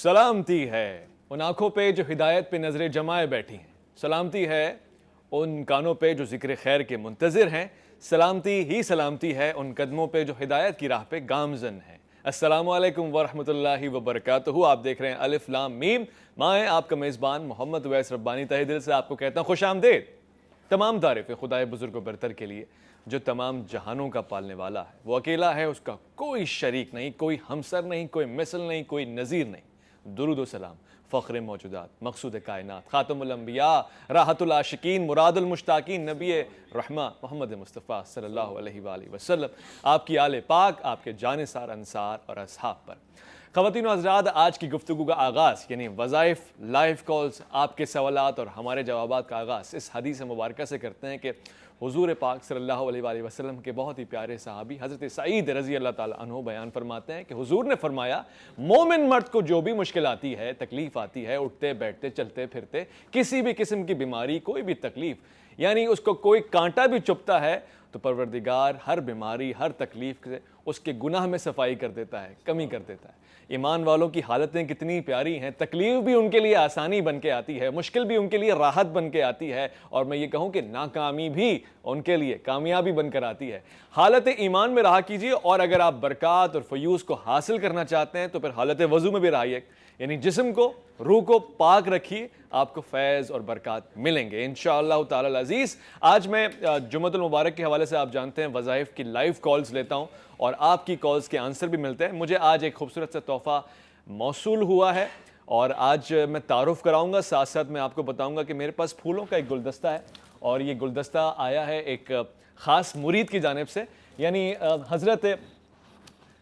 سلامتی ہے ان آنکھوں پہ جو ہدایت پہ نظریں جمائے بیٹھی ہیں، سلامتی ہے ان کانوں پہ جو ذکر خیر کے منتظر ہیں، سلامتی ہی سلامتی ہے ان قدموں پہ جو ہدایت کی راہ پہ گامزن ہیں۔ السلام علیکم ورحمۃ اللہ وبرکاتہ۔ آپ دیکھ رہے ہیں الف لام میم، میں آپ کا میزبان محمد اویس ربانی تہہ دل سے آپ کو کہتا ہوں خوش آمدید۔ تمام تعریفیں خدائے بزرگ و برتر کے لیے جو تمام جہانوں کا پالنے والا ہے، وہ اکیلا ہے، اس کا کوئی شریک نہیں، کوئی ہمسر نہیں، کوئی مثل نہیں، کوئی نظیر نہیں۔ درود و سلام فخر موجودات، مقصود کائنات، خاتم الانبیاء، راحت العاشقین، مراد المشتاقین، نبی رحمہ محمد مصطفیٰ صلی اللہ علیہ وآلہ وسلم، آپ کی آل پاک، آپ کے جانثار انصار اور اصحاب پر۔ خواتین و حضرات، آج کی گفتگو کا آغاز یعنی وظائف، لائیو کالز، آپ کے سوالات اور ہمارے جوابات کا آغاز اس حدیث مبارکہ سے کرتے ہیں کہ حضور پاک صلی اللہ علیہ وآلہ وسلم کے بہت ہی پیارے صحابی حضرت سعید رضی اللہ تعالیٰ عنہ بیان فرماتے ہیں کہ حضور نے فرمایا مومن مرد کو جو بھی مشکل آتی ہے، تکلیف آتی ہے، اٹھتے بیٹھتے چلتے پھرتے، کسی بھی قسم کی بیماری، کوئی بھی تکلیف، یعنی اس کو کوئی کانٹا بھی چبھتا ہے تو پروردگار ہر بیماری، ہر تکلیف سے اس کے گناہ میں صفائی کر دیتا ہے، کمی کر دیتا ہے۔ ایمان والوں کی حالتیں کتنی پیاری ہیں، تکلیف بھی ان کے لیے آسانی بن کے آتی ہے، مشکل بھی ان کے لیے راحت بن کے آتی ہے، اور میں یہ کہوں کہ ناکامی بھی ان کے لیے کامیابی بن کر آتی ہے۔ حالت ایمان میں رہا کیجیے، اور اگر آپ برکات اور فیوز کو حاصل کرنا چاہتے ہیں تو پھر حالت وضو میں بھی رہیے، یعنی جسم کو، روح کو پاک رکھیے، آپ کو فیض اور برکات ملیں گے انشاءاللہ تعالی العزیز۔ آج میں جمعۃ المبارک کے حوالے سے آپ جانتے ہیں وظائف کی لائیو کالز لیتا ہوں اور آپ کی کالز کے آنسر بھی ملتے ہیں۔ مجھے آج ایک خوبصورت سا تحفہ موصول ہوا ہے اور آج میں تعارف کراؤں گا، ساتھ ساتھ میں آپ کو بتاؤں گا کہ میرے پاس پھولوں کا ایک گلدستہ ہے، اور یہ گلدستہ آیا ہے ایک خاص مرید کی جانب سے، یعنی حضرت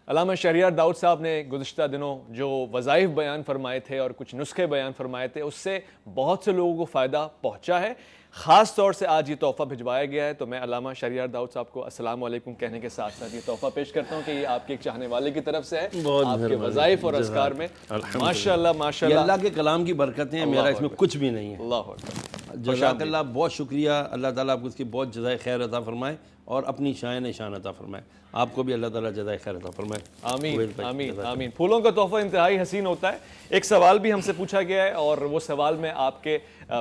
علامہ شہریار داؤد صاحب نے گزشتہ دنوں جو وظائف بیان فرمائے تھے اور کچھ نسخے بیان فرمائے تھے، اس سے بہت سے لوگوں کو فائدہ پہنچا ہے۔ خاص طور سے آج یہ تحفہ بھجوایا گیا ہے، تو میں علامہ شہریار داؤد صاحب کو السلام علیکم کہنے کے ساتھ ساتھ یہ تحفہ پیش کرتا ہوں کہ یہ آپ کے ایک چاہنے والے کی طرف سے ہے، آپ کے وظائف اور اذکار میں ماشاءاللہ ماشاءاللہ یہ اللہ کے کلام کی برکتیں ہیں، میرا اس میں کچھ بھی نہیں ہے۔ اللہ اکبر، جزاک اللہ، بہت شکریہ، اللہ تعالیٰ آپ کو اس کی بہت جزائے خیر عطا فرمائے اور اپنی شان عطا فرمائے، آپ کو بھی اللہ تعالیٰ جزائے خیر عطا فرمائے۔ آمین آمین آمین۔ پھولوں کا تحفہ انتہائی حسین ہوتا ہے۔ ایک سوال بھی ہم سے پوچھا گیا ہے اور وہ سوال میں آپ کے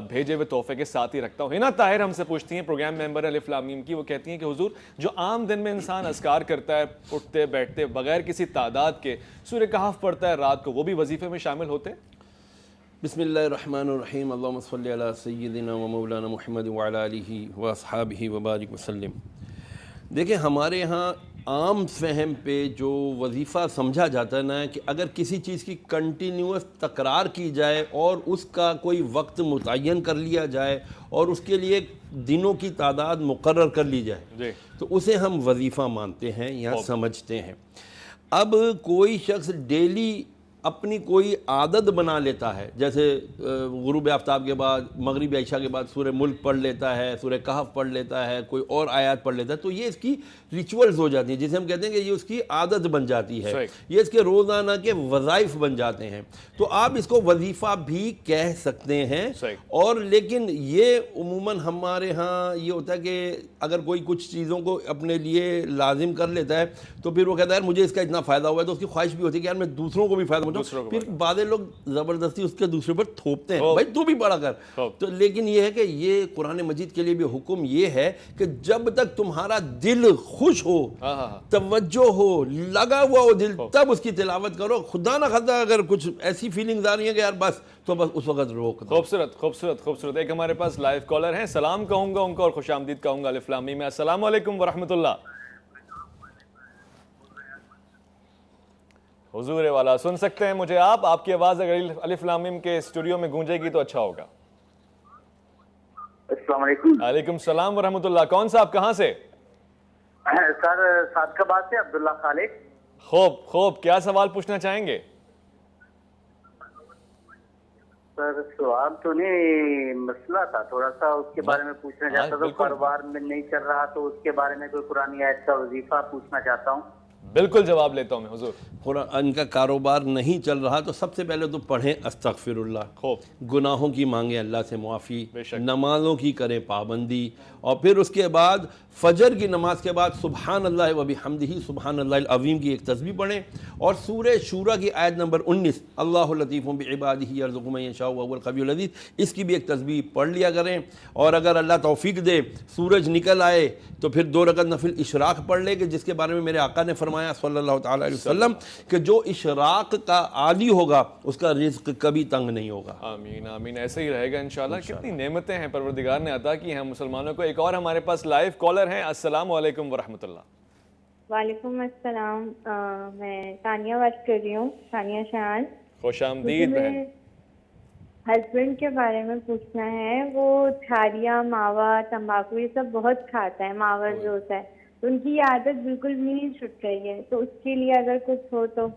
بھیجے ہوئے تحفے کے ساتھ ہی رکھتا ہوں۔ ہنا طاہر ہم سے پوچھتی ہیں، پروگرام ممبر الف لام میم کی، وہ کہتی ہیں کہ حضور جو عام دن میں انسان اذکار کرتا ہے، اٹھتے بیٹھتے بغیر کسی تعداد کے، سورہ کہف پڑھتا ہے رات کو، وہ بھی وظیفے میں شامل ہوتے؟ بسم اللہ الرحمن الرحیم، اللہم صلی علی سیدنا و مولانا محمد وعلی آلہ و اصحابہ وبارک وسلم۔ دیکھیں ہمارے ہاں عام فہم پہ جو وظیفہ سمجھا جاتا ہے نا، کہ اگر کسی چیز کی کنٹینیوس تکرار کی جائے اور اس کا کوئی وقت متعین کر لیا جائے اور اس کے لیے دنوں کی تعداد مقرر کر لی جائے تو اسے ہم وظیفہ مانتے ہیں یا سمجھتے ہیں۔ اب کوئی شخص ڈیلی اپنی کوئی عادت بنا لیتا ہے، جیسے غروب آفتاب کے بعد، مغرب عشاء کے بعد سورہ ملک پڑھ لیتا ہے، سورہ کہف پڑھ لیتا ہے، کوئی اور آیات پڑھ لیتا ہے، تو یہ اس کی ریچولز ہو جاتی ہیں، جسے ہم کہتے ہیں کہ یہ اس کی عادت بن جاتی ہے، یہ اس کے روزانہ کے وظائف بن جاتے ہیں، تو آپ اس کو وظیفہ بھی کہہ سکتے ہیں۔ اور لیکن یہ عموماً ہمارے ہاں یہ ہوتا ہے کہ اگر کوئی کچھ چیزوں کو اپنے لیے لازم کر لیتا ہے تو پھر وہ کہتا ہے یار مجھے اس کا اتنا فائدہ ہوا ہے، تو اس کی خواہش بھی ہوتی ہے کہ یار میں دوسروں کو بھی فائدہ، پھر بعض لوگ زبردستی اس کے دوسرے پر تھوپتے ہیں، بھائی تو بھی پڑھا کر۔ تو لیکن یہ ہے کہ یہ قرآن مجید کے لیے بھی حکم یہ ہے کہ جب تک تمہارا دل خوش ہو، توجہ ہو، لگا ہوا ہو دل، تب اس کی تلاوت کرو۔ خدا نہ خدا اگر کچھ ایسی فیلنگز آ رہی ہیں کہ یار بس، تو بس اس وقت روک دو۔ خوبصورت خوبصورت خوبصورت۔ ایک ہمارے پاس لائیو کالر ہیں، سلام کہوں گا ان کو اور خوش آمدید کہوں گا الف لام میم میں۔ السلام علیکم ورحمۃ اللہ۔ حضور والا سن سکتے ہیں مجھے آپ کی آواز اگر الف لام میم کے اسٹوڈیو میں گونجے گی تو اچھا ہوگا۔ السلام علیکم۔ وعلیکم السلام ورحمۃ اللہ۔ کون سا آپ کہاں سے؟ سر صادقآباد سے عبداللہ خالق۔ خوب کیا سوال پوچھنا چاہیں گے؟ سر سوال تو نہیں، مسئلہ تھا تھوڑا سا، اس کے بارے میں پوچھنا چاہتا تھا۔ کاروبار میں نہیں چل رہا تو اس کے بارے میں کوئی قرآن آیت کا وظیفہ پوچھنا چاہتا ہوں۔ بالکل جواب لیتا ہوں میں حضور. ان کا کاروبار نہیں چل رہا تو سب سے پہلے تو پڑھیں استغفر اللہ, خوب, گناہوں کی مانگیں اللہ سے معافی, بے شک, نمازوں کی کریں پابندی, اور پھر اس کے بعد فجر کی نماز کے بعد سبحان اللہ و بحمدہ سبحان اللہ العظیم کی ایک تسبیح پڑھیں, اور سورہ شورى کی آیت نمبر 19 اللہ لطیف بعبادہ یرزق من یشاء وهو القوی العزیز, اس کی بھی ایک تسبیح پڑھ لیا کریں. اور اگر اللہ توفیق دے سورج نکل آئے تو پھر 2 رکعت نفل اشراق پڑھ لے, کہ جس کے بارے میں میرے آقا نے فرمایا صلی اللہ تعالی علیہ وسلم کہ جو اشراق کا عادی ہوگا اس کا رزق کبھی تنگ نہیں ہوگا. آمین آمین, ایسے ہی رہے گا انشاءاللہ. کتنی نعمتیں ہیں پروردگار نے عطا کی ہیں مسلمانوں کو. ایک اور ہمارے پاس لائیو کالر ہیں. السلام علیکم ورحمۃ اللہ. وعلیکم السلام. میں تانیہ بات کر رہی ہوں, تانیہ شاہان. خوش آمدید بہن. ہسبینڈ کے بارے میں پوچھنا ہے. وہ چھاریاں, ماوا, تمباکو یہ سب بہت کھاتا ہے, ماوا جو ہوتا ہے, تو ان کی یہ عادت بالکل بھی نہیں چھٹ رہی ہے, تو اس کے لیے اگر کچھ ہو تو.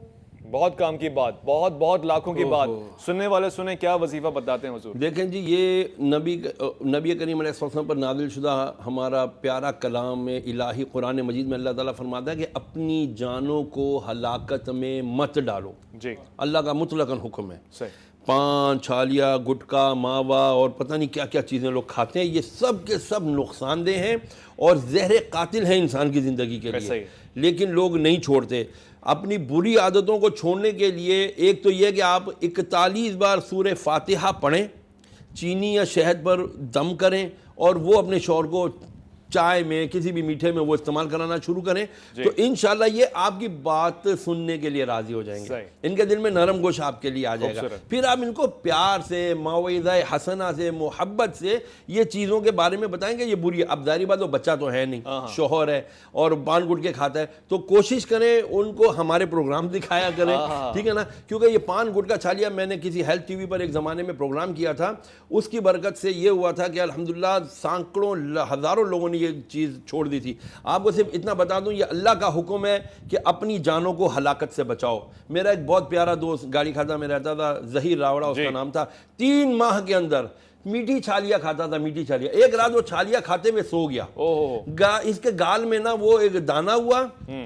بہت کام کی بات, بہت بہت لاکھوں کی بات. سننے والے سنیں کیا وظیفہ بتاتے ہیں حضور. دیکھیں جی, یہ نبی کریم علیہ السلام پر نازل شدہ ہمارا پیارا کلام الہی قرآن مجید میں اللہ تعالیٰ فرماتا ہے کہ اپنی جانوں کو ہلاکت میں مت ڈالو. جی, اللہ کا مطلقاً حکم ہے. صحیح. پان, چھالیا, گٹکا, ماوا اور پتہ نہیں کیا کیا چیزیں لوگ کھاتے ہیں, یہ سب کے سب نقصان دہ ہیں اور زہر قاتل ہیں انسان کی زندگی کے لیے, لیکن لوگ نہیں چھوڑتے. اپنی بری عادتوں کو چھوڑنے کے لیے ایک تو یہ کہ آپ 41 بار سورہ فاتحہ پڑھیں, چینی یا شہد پر دم کریں, اور وہ اپنے شوہر کو چائے میں کسی بھی میٹھے میں وہ استعمال کرانا شروع کریں, تو انشاءاللہ یہ آپ کی بات سننے کے لیے راضی ہو جائیں گے. ان کے دل میں نرم گوش آپ کے لیے آ جائے گا. پھر آپ ان کو پیار سے, موعظہ حسنہ سے, محبت سے یہ چیزوں کے بارے میں بتائیں گے یہ بری ہے. اب ظاہری بات وہ بچہ تو ہے نہیں, شوہر ہے اور پان گٹکے کھاتا ہے, تو کوشش کریں ان کو ہمارے پروگرام دکھایا کریں, ٹھیک ہے نا, کیونکہ یہ پان گٹکا چھالیا, میں نے کسی ہیلتھ ٹی وی پر ایک زمانے میں پروگرام کیا تھا, اس کی برکت سے یہ ہوا تھا کہ الحمدللہ سینکڑوں ہزاروں لوگوں نے یہ چیز چھوڑ دی تھی. آپ کو صرف اتنا بتا دوں, یہ اللہ کا حکم ہے کہ اپنی جانوں کو ہلاکت سے بچاؤ. میرا ایک بہت پیارا دوست گاڑی کھاتا میں رہتا تھا, ظہیر راوڑا اس کا نام تھا, 3 ماہ کے اندر میٹھی چھالیا کھاتا تھا, میٹھی چھالیا. ایک رات وہ چھالیا کھاتے ہوئے سو گیا, اس کے گال میں نا وہ ایک دانا ہوا,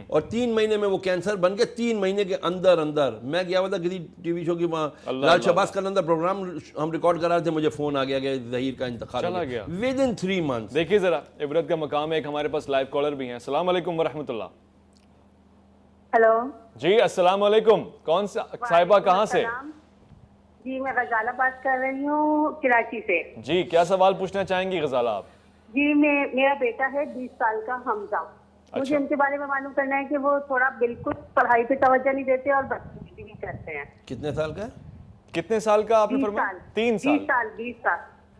اور 3 مہینے میں وہ کینسر بن کے 3 مہینے کے اندر میں گیا ہوا تھا کسی ٹی وی شو کی, وہاں لال شہباز کا اندر پروگرام ہم ریکارڈ کر رہے تھے, مجھے فون آ گیا کہ ظہیر کا انتقال ہو گیا ودن 3 months. دیکھیے ذرا عبرت کا مقام ہے. ایک ہمارے پاس لائیو کالر بھی ہیں. السلام علیکم ورحمۃ اللہ. ہلو جی السلام علیکم. کون سا صاحبہ, کہاں سے؟ جی میں غزالہ بات کر رہی ہوں کراچی سے. جی کیا سوال پوچھنا چاہیں گی غزالہ آپ؟ جی میرا بیٹا ہے 20 سال کا حمزہ. مجھے ان کے بارے میں معلوم کرنا ہے کہ وہ تھوڑا بالکل پڑھائی پہ توجہ نہیں دیتے اور بدتمیزی بھی کرتے ہیں. کتنے سال کا ہے؟ کتنے سال کا آپ نے فرمایا؟ 3 سال.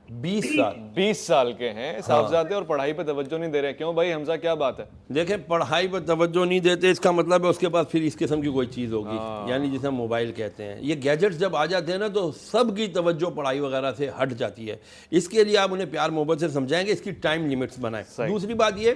20 سال کے ہیں صاحبزادے, اور پڑھائی پہ توجہ نہیں دے رہے. کیوں بھائی حمزہ, کیا بات ہے؟ دیکھیں پڑھائی پہ توجہ نہیں دیتے, اس کا مطلب ہے اس کے پاس پھر اس قسم کی کوئی چیز ہوگی, یعنی جسے ہم موبائل کہتے ہیں. یہ گیجٹس جب آ جاتے ہیں نا تو سب کی توجہ پڑھائی وغیرہ سے ہٹ جاتی ہے. اس کے لیے آپ انہیں پیار محبت سے سمجھائیں گے, اس کی ٹائم لیمٹس بنائیں. دوسری بات یہ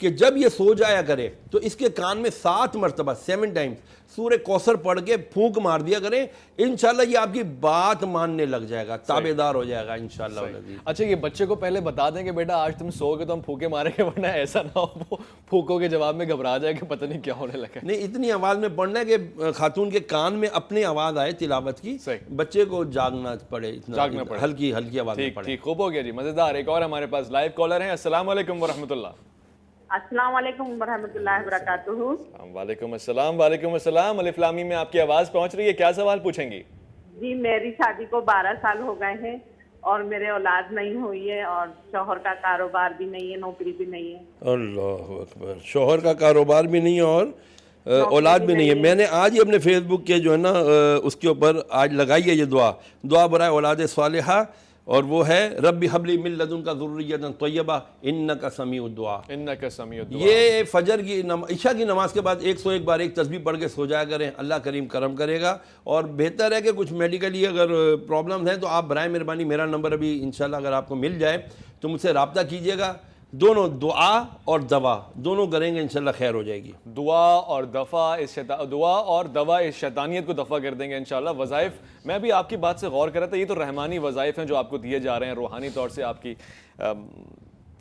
کہ جب یہ سو جایا کرے تو اس کے کان میں 7 مرتبہ 7 ٹائمز سورہ کوثر پڑھ کے پھونک مار دیا کریں. انشاءاللہ یہ آپ کی بات ماننے لگ جائے گا, تابعدار ہو جائے گا انشاءاللہ. اچھا یہ بچے کو پہلے بتا دیں کہ بیٹا آج تم سو گے تو ہم پھونکے ماریں گے, ورنہ ایسا نہ ہو وہ پھونکوں کے جواب میں گھبرا جائے کہ پتہ نہیں کیا ہونے لگا. نہیں, اتنی آواز میں پڑھنا ہے کہ خاتون کے کان میں اپنی آواز آئے تلاوت کی, بچے کو جاگنا پڑے, ہلکی ہلکی آواز میں پڑھے. ٹھیک, خوب ہو گیا جی, مزیدار. ایک اور ہمارے پاس لائیو کالر ہیں. السلام علیکم ورحمۃ اللہ. السلام علیکم ورحمۃ اللہ وبرکاتہ. وعلیکم السلام. وعلیکم السلام. الف لام میم میں آپ کی آواز پہنچ رہی ہے, کیا سوال پوچھیں گی؟ جی میری شادی کو 12 سال ہو گئے ہیں اور میرے اولاد نہیں ہوئی ہے, اور شوہر کا کاروبار بھی نہیں ہے, نوکری بھی نہیں ہے. اللہ اکبر, شوہر کا کاروبار بھی نہیں ہے اور اولاد بھی نہیں ہے. میں نے آج ہی اپنے فیس بک کے جو ہے نا اس کے اوپر آج لگائی ہے یہ دعا برائے اولاد صالحہ, اور وہ ہے رب حب لی من لدنک ذریۃ طیبہ انک سمیع الدعاء. انک سمیع الدعاء. یہ فجر کی عشاء کی نماز کے بعد 101 بار ایک تسبیح پڑھ کے سو جایا کریں, اللہ کریم کرم کرے گا. اور بہتر ہے کہ کچھ میڈیکلی اگر پرابلمز ہیں تو آپ برائے مہربانی, میرا نمبر ابھی انشاءاللہ اگر آپ کو مل جائے تو مجھ سے رابطہ کیجیے گا. دونوں دعا اور دوا دونوں کریں گے, انشاءاللہ خیر ہو جائے گی. دعا اور دوا اس شیطانیت کو دفع کر دیں گے انشاءاللہ. وظائف, میں بھی آپ کی بات سے غور کر رہا تھا, یہ تو رحمانی وظائف ہیں جو آپ کو دیے جا رہے ہیں, روحانی طور سے آپ کی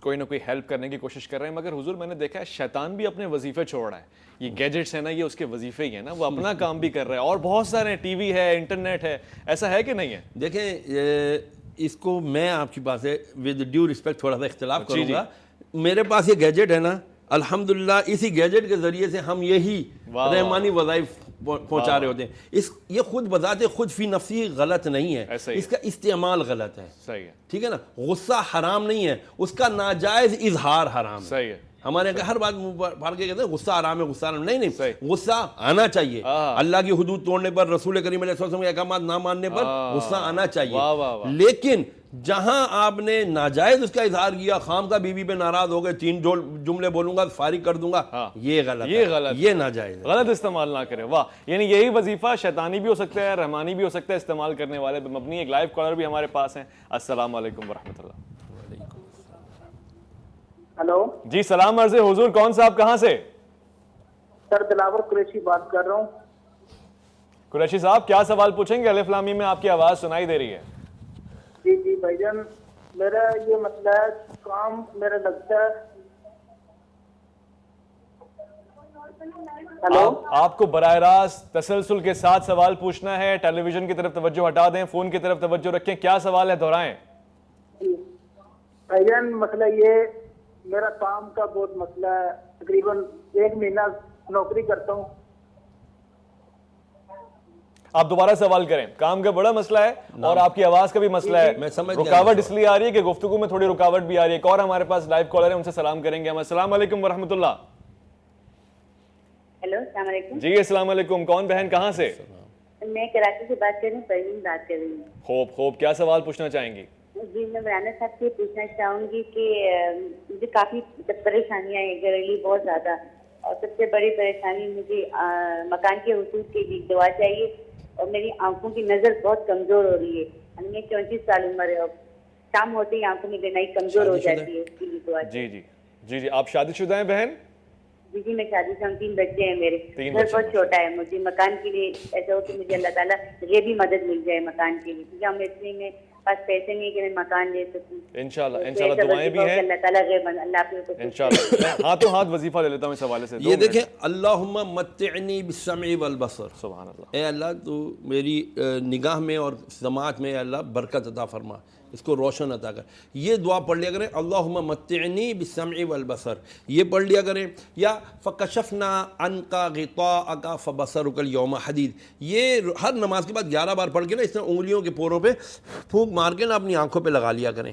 کوئی نہ کوئی ہیلپ کرنے کی کوشش کر رہے ہیں, مگر حضور میں نے دیکھا ہے شیطان بھی اپنے وظیفے چھوڑ رہا ہے. یہ گیجٹس ہیں نا, یہ اس کے وظیفے ہی ہیں نا, وہ اپنا کام بھی کر رہا ہے, اور بہت سارے ہیں, ٹی وی ہے, انٹرنیٹ ہے, ایسا ہے کہ نہیں ہے؟ دیکھیں اس کو میں آپ کی بات سے ود ڈیو رسپیکٹ تھوڑا سا اختلاف کروں گا. میرے پاس یہ گیجٹ ہے نا, الحمدللہ اسی گیجٹ کے ذریعے سے ہم یہی رحمانی وظائف پہنچا رہے ہوتے ہیں. یہ خود بذات خود فی نفسی غلط نہیں ہے, اس کا استعمال غلط ہے. صحیح ہے, ٹھیک ہے نا. غصہ حرام نہیں ہے, اس کا ناجائز اظہار حرام ہے. صحیح ہے. ہمارے یہاں ہر بات پھاڑ کے کہتے ہیں غصہ حرام ہے, غصہ حرام نہیں. غصہ آنا چاہیے. اللہ کی حدود توڑنے پر, رسول کریم علیہ السلام کے احکامات نہ ماننے پر غصہ آنا چاہیے. لیکن جہاں آپ نے ناجائز اس کا اظہار کیا, خام کا بیوی پہ ناراض ہو گئے, 3 جملے بولوں گا فارغ کر دوں گا, یہ غلط ہے, یہ ناجائز ہے. غلط استعمال نہ کریں. واہ, یعنی یہی وظیفہ شیطانی بھی ہو سکتا ہے, رحمانی بھی ہو سکتا ہے, استعمال کرنے والے پہ مبنی. ایک لائیو کالر بھی ہمارے پاس ہیں. السلام علیکم ورحمۃ اللہ. ہلو جی سلام عرض حضور, کون صاحب کہاں سے؟ سر دلاور قریشی بات کر رہا ہوں. قریشی صاحب کیا سوال پوچھیں گے؟ الف لام میم میں آپ کی آواز سنائی دے رہی ہے. جی بھائی جان, میرا یہ مسئلہ ہے, کام میرا لگتا ہے. ہلو, آپ کو براہ راست تسلسل کے ساتھ سوال پوچھنا ہے, ٹیلی ویژن کی طرف توجہ ہٹا دیں, فون کی طرف توجہ رکھیں. کیا سوال ہے, دہرائیں. بھائی جان مسئلہ یہ, میرا کام کا بہت مسئلہ ہے. تقریباً 1 مہینہ نوکری کرتا ہوں. آپ دوبارہ سوال کریں. کام کا بڑا مسئلہ ہے اور آپ کی آواز کا بھی مسئلہ ہے. رکاوٹ اس لیے آ رہی ہے کہ گفتگو میں تھوڑی رکاوٹ بھی آ رہی ہے. ایک اور ہمارے پاس لائیو کالر ہے, ان سے سلام کریں گے ہم. السلام علیکم ورحمۃ اللہ. ہیلو السلام علیکم. جی السلام علیکم. کون بہن, کہاں سے؟ میں کراچی سے بات کر رہی ہوں, پروین بات کر رہی ہوں. خوب, کیا سوال پوچھنا چاہیں گی؟ جی میں مولانا صاحب سے پوچھنا چاہوں گی کہ مجھے کافی پریشانیاں ہیں گھریلو, بہت زیادہ, اور سب سے بڑی پریشانی مجھے مکان کے حصول کے لیے دعا چاہیے, اور میری آنکھوں کی نظر بہت کمزور ہو رہی ہے. ہمیں 34 سال عمر ہے, اور شام ہوتے ہی آنکھوں میں بینائی کمزور ہو جاتی ہے, اس کے لیے دعا چاہیے. جی آپ شادی شدہ ہیں بہن؟ جی میں شادی سے ہوں, 3 بچے ہیں میرے. گھر بہت چھوٹا ہے, مجھے مکان کے لیے ایسا ہو کہ مجھے اللہ تعالیٰ یہ بھی مدد مل جائے مکان کے لیے, کیونکہ ہم اتنے میں پاس پیسے نہیں کہ میں مکان لے سکوں. انشاءاللہ دعائیں بھی ہیں. اللہ تعالیٰ اللہ آپ کو انشاءاللہ. ہاتھوں ہاتھ وظیفہ لے لیتا ہوں اس حوالے سے. یہ دیکھیں, اللہم متعنی بالسمع والبصر. سبحان اللہ. اے اللہ تو میری نگاہ میں اور سماعت میں اے اللہ برکت عطا فرما, اس کو روشن عطا کر. یہ دعا پڑھ لیا کریں, اللہم متعنی بالسمع والبصر, یہ پڑھ لیا کریں. یا فکشفنا عنک غطاءک فبصرک اليوم حدید. یہ ہر نماز کے بعد 11 بار پڑھ کے نا اس طرح انگلیوں کے پوروں پہ پھونک مار کے نا اپنی آنکھوں پہ لگا لیا کریں.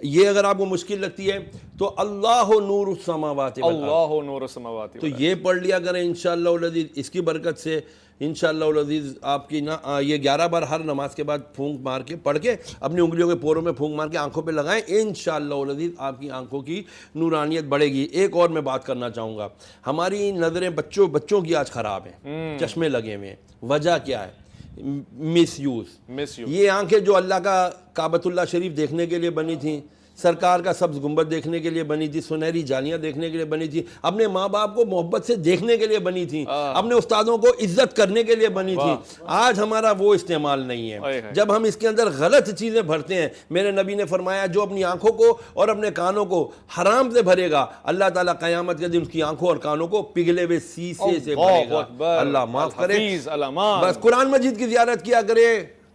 یہ اگر آپ کو مشکل لگتی ہے تو اللہ نور السماوات اللہ نور السماوات, تو یہ پڑھ لیا کریں انشاءاللہ العزیز. اس کی برکت سے انشاءاللہ العزیز آپ کی نا یہ 11 بار ہر نماز کے بعد پھونک مار کے پڑھ کے اپنی انگلیوں کے پوروں میں پھونک مار کے آنکھوں پہ لگائیں, انشاءاللہ العزیز آپ کی آنکھوں کی نورانیت بڑھے گی. ایک اور میں بات کرنا چاہوں گا, ہماری نظریں بچوں کی آج خراب ہیں, چشمے لگے ہوئے ہیں. وجہ کیا ہے؟ مس یوز. یہ آنکھیں جو اللہ کا کعبۃ اللہ شریف دیکھنے کے لیے بنی تھیں, سرکار کا سبز گنبد دیکھنے کے لیے بنی تھی, سنہری جالیاں دیکھنے کے لیے بنی تھی, اپنے ماں باپ کو محبت سے دیکھنے کے لیے بنی تھی, اپنے استادوں کو عزت کرنے کے لیے بنی تھی. آج ہمارا وہ استعمال نہیں ہے. جب ہم اس کے اندر غلط چیزیں بھرتے ہیں, میرے نبی نے فرمایا جو اپنی آنکھوں کو اور اپنے کانوں کو حرام سے بھرے گا, اللہ تعالیٰ قیامت کے دن اس کی آنکھوں اور کانوں کو پگھلے ہوئے سیسے سے بھرے گا. اللہ معاف کرے. بس قرآن مجید کی زیارت کیا کرے,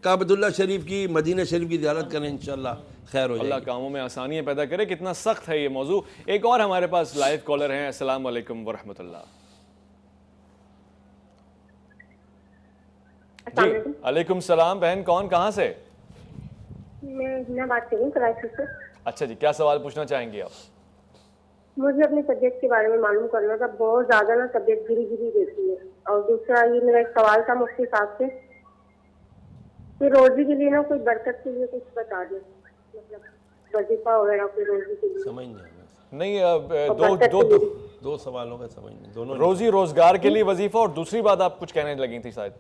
کعبۃ اللہ شریف کی, مدینہ شریف کی زیارت کریں, انشاءاللہ خیر ہو جائے. اللہ کاموں میں آسانیاں پیدا کرے. کتنا سخت ہے یہ موضوع. ایک اور ہمارے پاس لائیو کالر ہیں. السلام علیکم ورحمۃ اللہ. جی علیکم السلام. بہن کون, کہاں سے؟ میں ہنا بات کر رہی ہوں کراچی سے. اچھا جی, کیا سوال پوچھنا چاہیں گی آپ؟ مجھے اپنی طبیعت کے بارے میں معلوم کرنا تھا. بہت زیادہ نا طبیعت گری دیتی ہے, اور دوسرا یہ میرا ایک سوال تھا مفتی صاحب سے کہ روزی کے لیے نا کوئی برکت کے لیے کچھ بتا دیں, مطلب وظیفہ وغیرہ کوئی روزی کے لیے. سمجھ نہیں, دو سوالوں کا سمجھ نہیں, دونوں روزی روزگار کے لیے وظیفہ, اور دوسری بات آپ کچھ کہنے لگی تھی شاید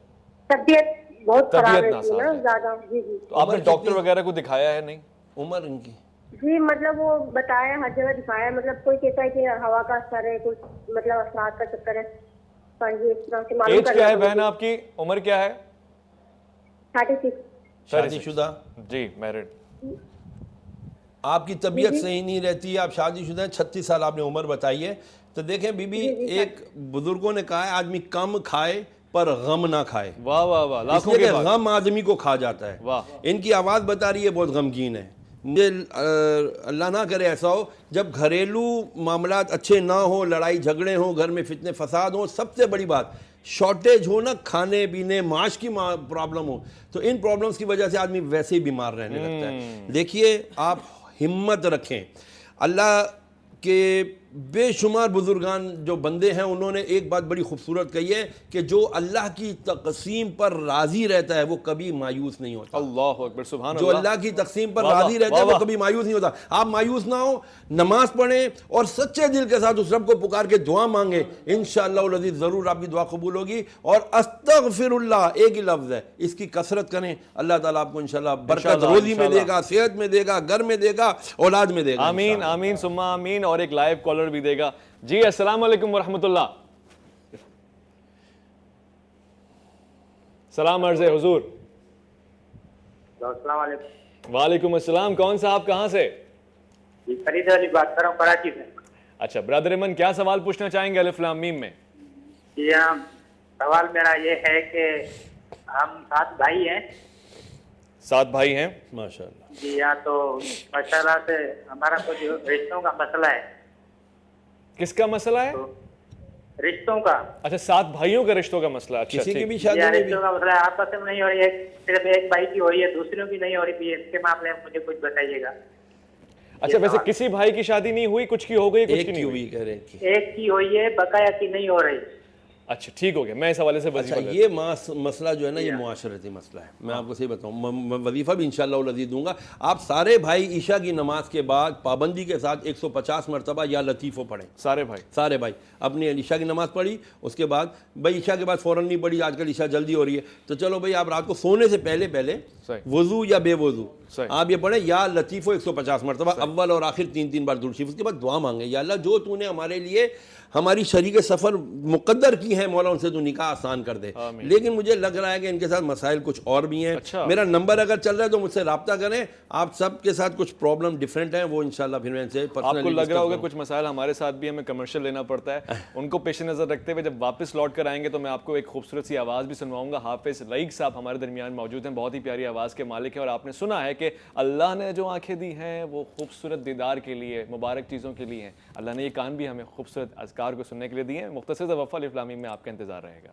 طبیعت بہت خراب رہتی ہے نا زیادہ. جی تو آپ نے ڈاکٹر وغیرہ کو دکھایا ہے؟ نہیں. عمر ان کی جی مطلب وہ بتایا, ہر جگہ دکھایا, مطلب کوئی کہتا ہے کہ ہوا کا اثر ہے, کچھ مطلب اثرات کا چکر ہے. اس طرح سے معلوم ایج کیا ہے بہن آپ کی, عمر کیا ہے؟ 36. شادی شدہ؟ جی میرڈ. آپ کی طبیعت صحیح نہیں رہتی ہے, آپ شادی شدہ ہیں, 36 سال آپ نے عمر بتائی ہے. تو دیکھیں بی بی, ایک بزرگوں نے کہا ہے آدمی کم کھائے پر غم نہ کھائے. واہ واہ واہ, اس لاکھوں لیے کے کہ بعد. غم آدمی کو کھا جاتا ہے. واہ. ان کی آواز بتا رہی ہے بہت غمگین ہے. مجھے اللہ نہ کرے ایسا ہو, جب گھریلو معاملات اچھے نہ ہوں, لڑائی جھگڑے ہوں, گھر میں فتنے فساد ہوں, سب سے بڑی بات شارٹیج ہو نا, کھانے پینے معاش کی پرابلم ہو, تو ان پرابلمز کی وجہ سے آدمی ویسے ہی بیمار رہنے لگتا ہے. دیکھیے آپ ہمت رکھیں. اللہ کے بے شمار بزرگان جو بندے ہیں انہوں نے ایک بات بڑی خوبصورت کہی ہے کہ جو اللہ کی تقسیم پر راضی رہتا ہے وہ کبھی مایوس نہیں ہوتا. اللہ اکبر, سبحان جو اللہ. اللہ کی تقسیم پر واہ واہ، راضی رہتا ہے واہ وہ واہ. کبھی مایوس نہیں ہوتا. آپ مایوس نہ ہو, نماز پڑھیں اور سچے دل کے ساتھ اس رب کو پکار کے دعا مانگیں, انشاءاللہ العزیز ضرور آپ کی دعا قبول ہوگی. اور استغفر اللہ ایک ہی لفظ ہے, اس کی کثرت کریں, اللہ تعالیٰ آپ کو انشاءاللہ برکت انشاءاللہ، روزی میں دے انشاءاللہ. گا, صحت میں دے گا, گھر میں دے گا, اولاد میں دے گا. آمین آمین ثم آمین. اور ایک لائیو کالر بھی دے گا. جی السلام علیکم ورحمۃ اللہ. سلام عرض حضور. السلام علیکم. وعلیکم السلام. کون صاحب, کہاں سے؟ جی فرید علی بات کر رہا ہوں کراچی سے. اچھا برادر ایمن, کیا سوال پوچھنا چاہیں گے الف لام میم میں؟ جی ہاں, سوال میرا یہ ہے کہ ہم 7 بھائی ہیں. 7 بھائی ہیں, ماشاءاللہ. جی ہاں, تو ماشاءاللہ سے ہمارا کچھ رشتوں کا مسئلہ ہے. کس کا مسئلہ ہے؟ تو رشتوں کا. اچھا 7 بھائیوں کا رشتوں کا مسئلہ. اچھا کسی کی ٹھیک. بھی جی شادی ہاں, میں بھی رشتوں کا مسئلہ ہے, آپس میں نہیں ہو رہی ہے, صرف ایک بھائی کی ہوئی ہے, دوسروں کی نہیں ہو رہی ہے. اس کے معاملے میں مجھے کچھ بتائیے گا. اچھا ویسے کسی بھائی کی شادی نہیں ہوئی, کچھ کی ہو گئی, کچھ ایک کی کی نہیں ہوئی؟ ہوئی کہہ رہے ہیں. ایک کی ہوئی ہے, بقایا کی نہیں ہو رہی. اچھا ٹھیک ہو گیا, میں اس حوالے سے اچھا وظیفہ یہ مسئلہ جو ہے نا یہ معاشرتی مسئلہ ہے. میں آپ کو صحیح بتاؤں, میں وظیفہ بھی انشاءاللہ العزیز دوں گا. آپ سارے بھائی عشاء کی نماز کے بعد پابندی کے ساتھ 150 مرتبہ یا لطیفو پڑھیں. سارے بھائی. سارے بھائی اپنی عشاء کی نماز پڑھی, اس کے بعد بھائی عشاء کے بعد فوراً نہیں پڑھی, آج کل عشاء جلدی ہو رہی ہے, تو چلو بھائی آپ رات کو سونے سے پہلے صحیح. وضو یا بے وضو صحیح. آپ یہ پڑھیں یا لطیفو 150 مرتبہ, اول اور آخر 3 بار درود شریف. اس کے بعد دعا مانگیں, یا اللہ جو تو نے ہمارے لیے ہماری شریک سفر مقدر کی ہیں مولا ان سے تو نکاح آسان کر دے. لیکن مجھے لگ رہا ہے کہ ان کے ساتھ مسائل کچھ اور بھی ہیں. اچھا. میرا نمبر اگر چل رہا ہے تو مجھ سے رابطہ کریں. آپ سب کے ساتھ کچھ پرابلم ڈیفرنٹ ہیں, وہ انشاءاللہ پھر میں ان سے آپ کو لگ رہا ہوگا کچھ مسائل ہمارے ساتھ بھی ہمیں کمرشل لینا پڑتا ہے, ان کو پیش نظر رکھتے ہوئے جب واپس لوٹ کر آئیں گے تو میں آپ کو ایک خوبصورت سی آواز بھی سنواؤں گا. حافظ رئیق صاحب ہمارے درمیان موجود ہیں, بہت ہی پیاری آواز کے مالک ہیں, اور آپ نے سنا ہے کہ اللہ نے جو آنکھیں دی ہیں وہ خوبصورت دیدار کے لیے, مبارک چیزوں کے لیے ہیں. اللہ نے یہ کان بھی ہمیں خوبصورت اذکار کو سننے کے لیے دیے ہیں. مختصر سا وقفہ الف لام میم میں آپ کا انتظار رہے گا.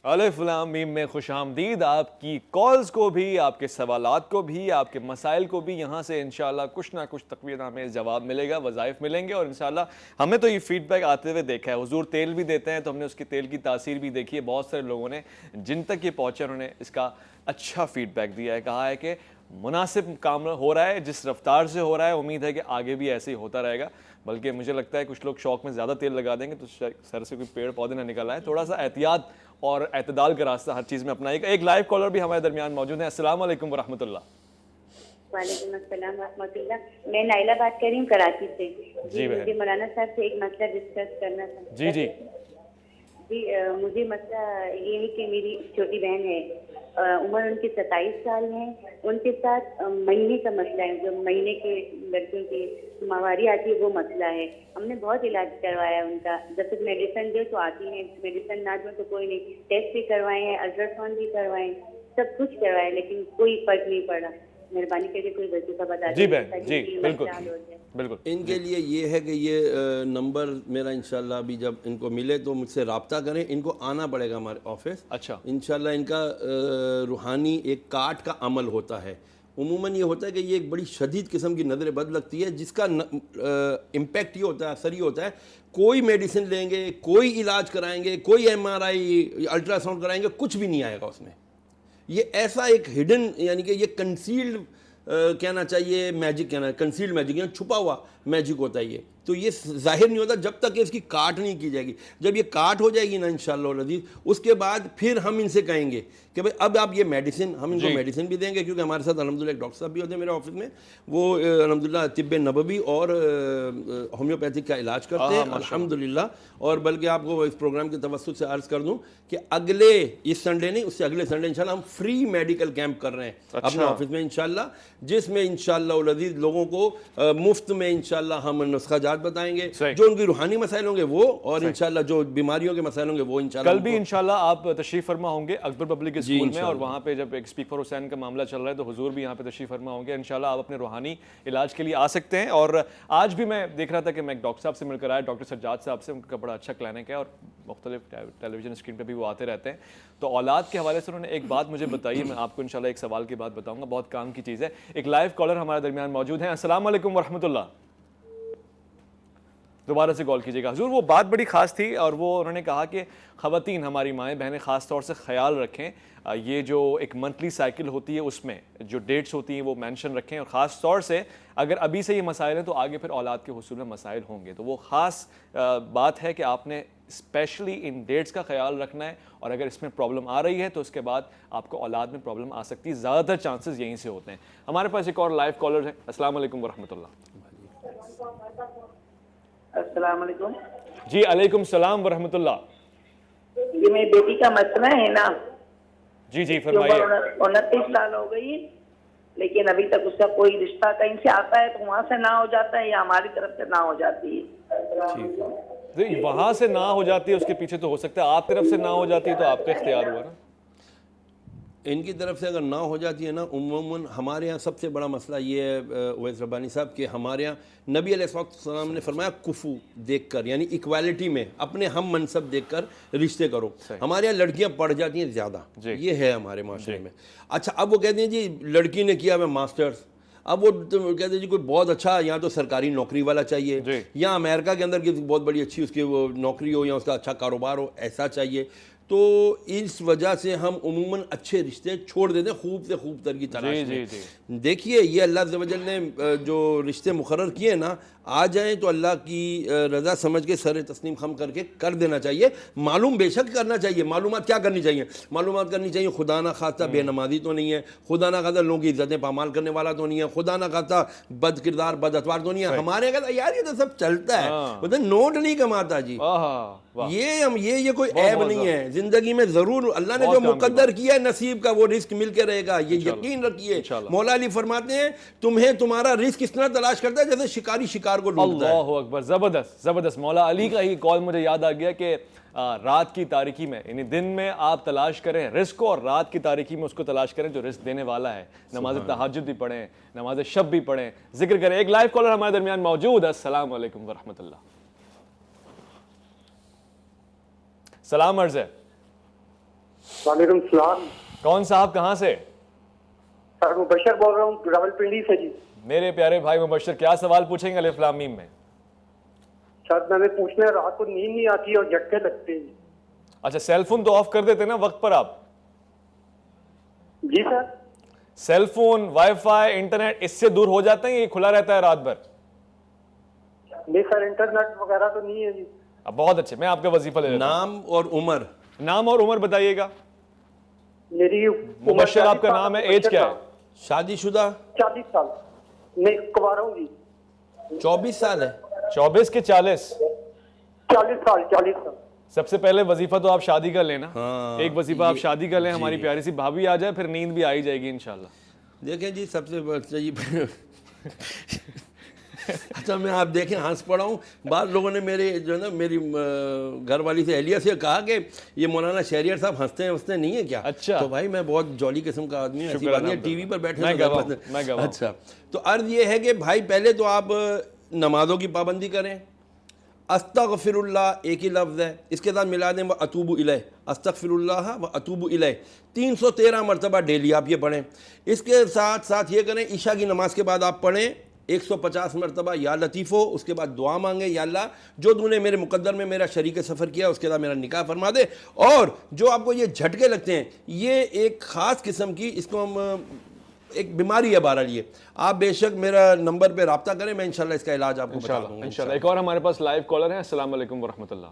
الف لام میم میں خوش آمدید. آپ کی کالز کو بھی, آپ کے سوالات کو بھی, آپ کے مسائل کو بھی یہاں سے انشاءاللہ کچھ نہ کچھ تقویت آمیز جواب ملے گا, وظائف ملیں گے. اور انشاءاللہ ہمیں تو یہ فیڈ بیک آتے ہوئے دیکھا ہے, حضور تیل بھی دیتے ہیں تو ہم نے اس کی تیل کی تاثیر بھی دیکھی ہے. بہت سارے لوگوں نے جن تک یہ پہنچے انہوں نے اس کا اچھا فیڈ بیک دیا ہے, کہا ہے کہ مناسب کام ہو رہا ہے, جس رفتار سے ہو رہا ہے امید ہے کہ آگے بھی ایسے ہی ہوتا رہے گا. بلکہ مجھے لگتا ہے کچھ لوگ شوق میں زیادہ تیل لگا دیں گے تو سر سے کوئی پیڑ پودے نہ نکل آئے. تھوڑا سا احتیاط اور اعتدال کا راستہ ہر چیز میں اپنائیے گا. ایک لائیو کالر بھی ہمارے درمیان موجود ہیں. السلام علیکم ورحمۃ اللہ. وعلیکم السلام ورحمۃ اللہ. میں نائلہ بات کر رہی ہوں کراچی سے. جی مجھے مولانا صاحب سے ایک مسئلہ ڈسکس کرنا تھا. جی جی جی مجھے مسئلہ یہ ہے کہ میری چھوٹی بہن ہے, عمر ان کی 27 سال ہے. ان کے ساتھ مہینے کا مسئلہ ہے, جو مہینے کے لڑکیوں کی ماہواری آتی ہے وہ مسئلہ ہے. ہم نے بہت علاج کروایا ان کا, جب تک میڈیسن دو تو آتی ہیں, میڈیسن نہ دو تو کوئی نہیں. ٹیسٹ بھی کروائے ہیں, الٹرا ساؤنڈ بھی کروائے, سب کچھ کروایا, لیکن کوئی فرق نہیں پڑا. مہربانی کر کے کوئی وظیفہ بتا جی بہن, جی بالکل بالکل. ان کے لیے یہ ہے کہ یہ نمبر میرا انشاءاللہ ابھی جب ان کو ملے تو مجھ سے رابطہ کریں. ان کو آنا پڑے گا ہمارے آفس. اچھا انشاءاللہ ان کا روحانی ایک کاٹ کا عمل ہوتا ہے, عموماً یہ ہوتا ہے کہ یہ ایک بڑی شدید قسم کی نظر بد لگتی ہے جس کا امپیکٹ یہ ہوتا ہے، اثر یہ ہوتا ہے، کوئی میڈیسن لیں گے، کوئی علاج کرائیں گے، کوئی MRI الٹرا ساؤنڈ کرائیں گے، کچھ بھی نہیں آئے گا اس میں. یہ ایسا ایک ہڈن، یعنی کہ یہ کنسیلڈ کہنا چاہیے میجک، کہنا ہے کنسیلڈ میجک، یعنی چھپا ہوا میجک ہوتا ہے تو یہ ظاہر نہیں ہوتا جب تک کہ اس کی کاٹ نہیں کی جائے گی. جب یہ کاٹ ہو جائے گی نا انشاءاللہ العزیز، اس کے بعد پھر ہم ان سے کہیں گے کہ بھائی اب آپ یہ میڈیسن، ہم ان کو میڈیسن بھی دیں گے، کیونکہ ہمارے ساتھ الحمدللہ ایک ڈاکٹر صاحب بھی ہوتے ہیں میرے آفس میں، وہ الحمدللہ طب نبوی اور ہومیوپیتھک کا علاج کرتے ہیں الحمدللہ. اور بلکہ آپ کو اس پروگرام کے توسط سے عرض کر دوں کہ اگلے اس سنڈے نہیں، اس سے اگلے سنڈے انشاءاللہ ہم فری میڈیکل کیمپ کر رہے ہیں اپنے آفس میں انشاءاللہ، جس میں انشاءاللہ العزیز لوگوں کو مفت میں انشاءاللہ ہم نسخہ جات بتائیں گے، جو ان کی روحانی مسائل ہوں گے وہ، اور انشاءاللہ جو بیماریوں کے مسائل ہوں گے وہ انشاءاللہ. کل بھی انشاءاللہ آپ تشریف فرما ہوں گے اکبر پبلک اسکول میں، اور وہاں پہ جب ایک اسپیک فار حسین کا معاملہ چل رہا ہے تو حضور بھی یہاں پہ تشریف فرما ہوں گے. انشاءاللہ آپ اپنے روحانی علاج کے لیے آ سکتے ہیں. اور آج بھی میں دیکھ رہا تھا کہ میں ایک ڈاکٹر صاحب سے مل کر آیا، ڈاکٹر سجاد صاحب سے، ان کا بڑا اچھا کلینک ہے اور مختلف ٹیلی ویژن اسکرین پہ بھی وہ آتے رہتے ہیں. تو اولاد کے حوالے سے انہوں نے ایک بات مجھے بتائی، میں آپ کو انشاءاللہ ایک سوال کی بات بتاؤں گا، بہت کام کی چیز ہے. ایک لائیو کالر ہمارے درمیان موجود ہیں. السلام علیکم ورحمۃ اللہ. دوبارہ سے کال کیجیے گا. حضور وہ بات بڑی خاص تھی، اور وہ انہوں نے کہا کہ خواتین، ہماری مائیں بہنیں خاص طور سے خیال رکھیں، یہ جو ایک منتھلی سائیکل ہوتی ہے اس میں جو ڈیٹس ہوتی ہیں وہ مینشن رکھیں، اور خاص طور سے اگر ابھی سے یہ مسائل ہیں تو آگے پھر اولاد کے حصول میں مسائل ہوں گے. تو وہ خاص بات ہے کہ آپ نے اسپیشلی ان ڈیٹس کا خیال رکھنا ہے، اور اگر اس میں پرابلم آ رہی ہے تو اس کے بعد آپ کو اولاد میں پرابلم آ سکتی ہے، زیادہ تر چانسز یہیں سے ہوتے ہیں. ہمارے پاس ایک اور لائیو کالر ہے. السلام علیکم ورحمۃ اللہ. السلام علیکم. جی علیکم السلام ورحمۃ اللہ. یہ میری بیٹی کا مسئلہ ہے نا، جی جی فرمائیے. 29 سال ہو گئی، لیکن ابھی تک اس کا کوئی رشتہ کہیں سے آتا ہے تو وہاں سے نہ ہو جاتا ہے، یا ہماری طرف سے نہ ہو جاتی ہے. وہاں سے نہ ہو جاتی ہے، اس کے پیچھے تو ہو سکتا ہے آپ طرف سے نہ ہو جاتی ہے تو آپ کا اختیار ہوا نا. ان کی طرف سے اگر نہ ہو جاتی ہے نا، عموماً ہمارے ہاں سب سے بڑا مسئلہ یہ ہے اویس ربانی صاحب کہ ہمارے ہاں نبی علیہ السلام نے فرمایا کفو دیکھ کر، یعنی ایکویلٹی میں اپنے ہم منصب دیکھ کر رشتے کرو. ہمارے یہاں لڑکیاں پڑھ جاتی ہیں زیادہ، یہ ہے ہمارے معاشرے میں. اچھا اب وہ کہتے ہیں جی لڑکی نے کیا ہوا کہتے اب وہ کہتے ہیں جی کوئی بہت اچھا یا تو سرکاری نوکری والا چاہیے، یا امریکہ کے اندر کی بہت بڑی اچھی اس کی وہ نوکری ہو، یا اس کا اچھا کاروبار ہو، ایسا چاہیے. تو اس وجہ سے ہم عموماً اچھے رشتے چھوڑ دیتے ہیں خوب سے خوب تر کی تلاش میں. دیکھیے یہ اللہ عز و جل نے جو رشتے مقرر کیے نا، آ جائیں تو اللہ کی رضا سمجھ کے سر تسلیم خم کر کے کر دینا چاہیے. معلوم بے شک کرنا چاہیے. معلومات کیا کرنی چاہیے؟ معلومات کرنی چاہیے خدا نہ خواستہ بے نمازی تو نہیں ہے، خدا نہ خواستہ لوگوں کی عزتیں پامال کرنے والا تو نہیں ہے، خدا نہ خواستہ بد کردار بد اتوار تو نہیں ہے. ہمارے کہتا یار یہ تو سب چلتا ہے، نوٹ نہیں کماتا جی، یہ کوئی عیب نہیں ہے. زندگی میں ضرور اللہ نے جو مقدر کیا ہے نصیب کا وہ رزق مل کے رہے گا، یہ یقین رکھیے. مولا علی فرماتے ہیں تمہیں تمہارا رزق اس طرح تلاش کرتا ہے جیسے شکاری شکار کو ڈھونڈتا ہے. اللہ اکبر، زبردست زبردست. مولا علی کا ہی قول مجھے یاد آ گیا کہ رات کی تاریکی میں، یعنی دن میں آپ تلاش کریں رزق کو، اور رات کی تاریکی میں اس کو تلاش کریں جو رزق دینے والا ہے. نماز تہجد بھی پڑھیں، نماز شب بھی پڑھیں، ذکر کریں. ایک لائیو کالر ہمارے درمیان موجود ہے. السلام علیکم ورحمۃ اللہ. سلام عرض ہے. وعلیکم السلام. کون صاحب کہاں سے؟ سر مبشر بول رہا ہوں راولپنڈی سے. جی میرے پیارے بھائی مبشر، کیا سوال پوچھیں گے الف لام میم میں؟ سر میں نے پوچھنا ہے، رات کو نیند نہیں آتی اور جھٹکے لگتے ہیں. اچھا سیل فون تو آف کر دیتے نا وقت پر آپ؟ جی sir. Cell phone, wifi, internet اس سے دور ہو جاتے ہیں، یہ کھلا رہتا ہے رات بھر؟ نہیں سر انٹرنیٹ وغیرہ تو نہیں ہے. جی بہت اچھے، میں آپ کا وظیفہ لے لیتا ہوں. نام اور عمر؟ نام اور عمر بتائیے گا. میری مبشر آپ کا نام ہے، ایج کیا ہے؟ شادی شدہ؟ 40 سال. نہیں کبارا ہوں جی. 24 سال ہے؟ 24 کے 40؟ 40 سال. 40 سال. سب سے پہلے وظیفہ تو آپ شادی کر لینا. ایک وظیفہ آپ شادی کر لیں، ہماری پیاری سی بھابھی آ جائے، پھر نیند بھی آئی جائے گی انشاءاللہ. دیکھیں جی سب سے اچھا میں آپ دیکھیں ہنس پڑا ہوں. بعض لوگوں نے میرے جو ہے نا میری گھر والی سے اہلیہ سے کہا کہ یہ مولانا شہریار صاحب ہنستے نہیں ہیں کیا؟ اچھا. تو بھائی میں بہت جولی قسم کا آدمی ہوں، ایسی بات نہیں ہے، ٹی وی پر بیٹھے. اچھا تو عرض یہ ہے کہ بھائی پہلے تو آپ نمازوں کی پابندی کریں، استغفراللہ ایک ہی لفظ ہے, اس کے ساتھ ملا دیں واتوب الیہ, استغفراللہ واتوب الیہ 313 مرتبہ ڈیلی آپ یہ پڑھیں. اس کے ساتھ ساتھ یہ کریں عشاء کی نماز کے بعد آپ پڑھیں 150 مرتبہ یا لطیف ہو, اس کے بعد دعا مانگیں یا اللہ جو تو نے میرے مقدر میں میرا شریک سفر کیا اس کے بعد میرا نکاح فرما دے. اور جو آپ کو یہ جھٹکے لگتے ہیں یہ ایک خاص قسم کی, اس کو ہم ایک بیماری ہے بہرحال یہ, آپ بے شک میرا نمبر پہ رابطہ کریں, میں انشاءاللہ اس کا علاج آپ کو بتا دوں گا انشاءاللہ. ایک اور ہمارے پاس لائیو کالر ہیں. السلام علیکم ورحمۃ اللہ.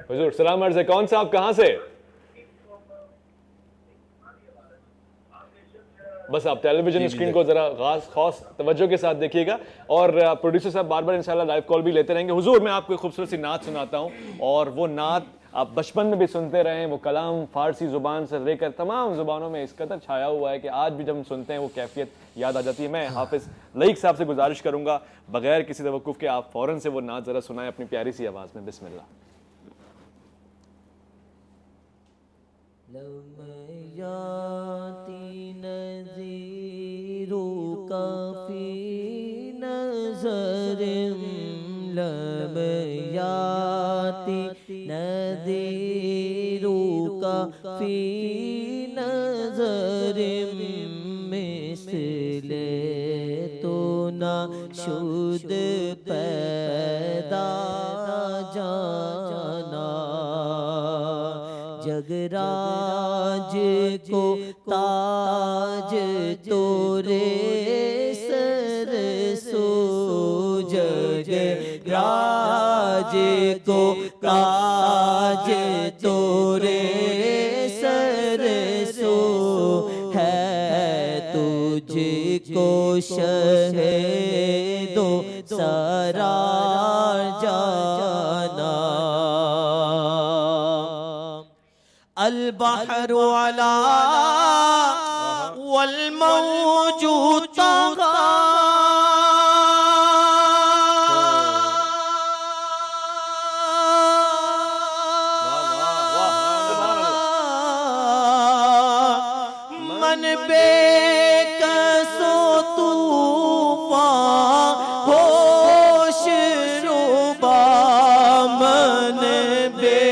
حضور سلام عرض ہے, کون صاحب کہاں سے؟ بس آپ ٹیلی ویژن اسکرین کو ذرا خاص توجہ کے ساتھ دیکھیے گا, اور پروڈیوسر صاحب بار بار انشاءاللہ لائیو کال بھی لیتے رہیں گے. حضور میں آپ کو ایک خوبصورت سی نعت سناتا ہوں, اور وہ نعت آپ بچپن میں بھی سنتے رہے ہیں. وہ کلام فارسی زبان سے لے کر تمام زبانوں میں اس قدر چھایا ہوا ہے کہ آج بھی جب ہم سنتے ہیں وہ کیفیت یاد آ جاتی ہے. میں حافظ لائق صاحب سے گزارش کروں گا بغیر کسی توقف کے آپ فوراً سے وہ نعت ذرا سنائیں اپنی پیاری سی آواز میں. بسم اللہ. لمیاتی نذیرو کا فی نظر, لمیاتی نذیرو کا فی نظر, مثل تو نہ شد پیدا جانا, جگراج کو تاج تورے سر سو, جگراج کو تاج تورے سر سو, ہے تجھ کو شہد و سرار جانا. البحر علا والموج طغى, من بے کس و طوفان ہوش ربا, من بے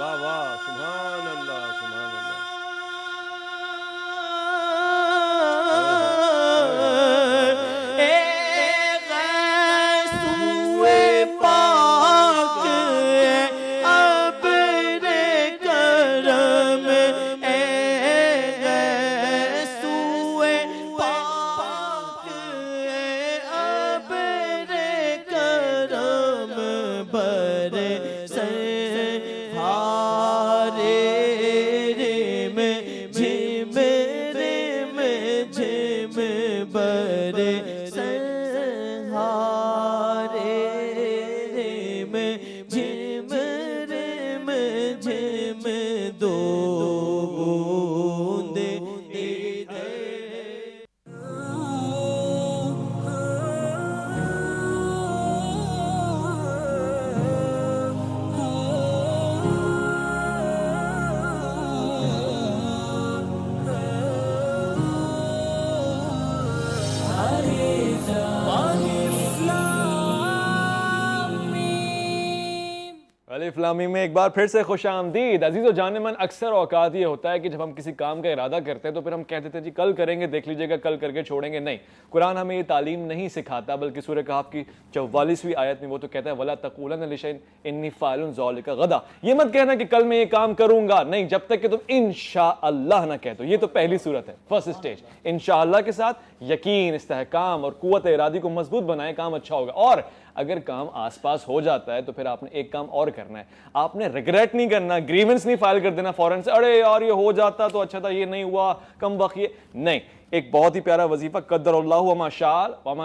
واہ واہ, سبحان اللہ سبحان اللہ. الف لام میم میں ایک بار پھر سے خوش آمدید. عزیز و جان من, اکثر اوقات یہ ہوتا ہے کہ جب ہم کسی کام کا ارادہ کرتے ہیں تو پھر ہم کہہ دیتے ہیں جی کل کریں گے, دیکھ لیجئے گا, کل کر کے چھوڑیں گے. نہیں, قرآن ہمیں یہ تعلیم نہیں سکھاتا, بلکہ سورہ کہف کی 44ویں آیت میں وہ تو کہتا ہے وَلَا تَقُولَنَّ لِشَيْءٍ إِنِّي فَاعِلٌ ذَلِكَ غَدًا. یہ مت کہنا کہ کل میں یہ کام کروں گا, نہیں, جب تک کہ تم انشاءاللہ نہ کہہ دو. یہ تو پہلی صورت ہے, فرسٹ اسٹیج. انشاءاللہ کے ساتھ یقین, استحکام اور قوت ارادی کو مضبوط بنائیں, کام اچھا ہوگا. اور اگر کام آس پاس ہو جاتا ہے تو پھر آپ نے ایک کام اور کرنا ہے, آپ نے ریگریٹ نہیں کرنا, گریونس نہیں فائل کر دینا فوراً سے, ارے یار یہ ہو جاتا تو اچھا تھا, یہ نہیں ہوا, کم وقت یہ نہیں. ایک بہت ہی پیارا وظیفہ, قدر اللہ وما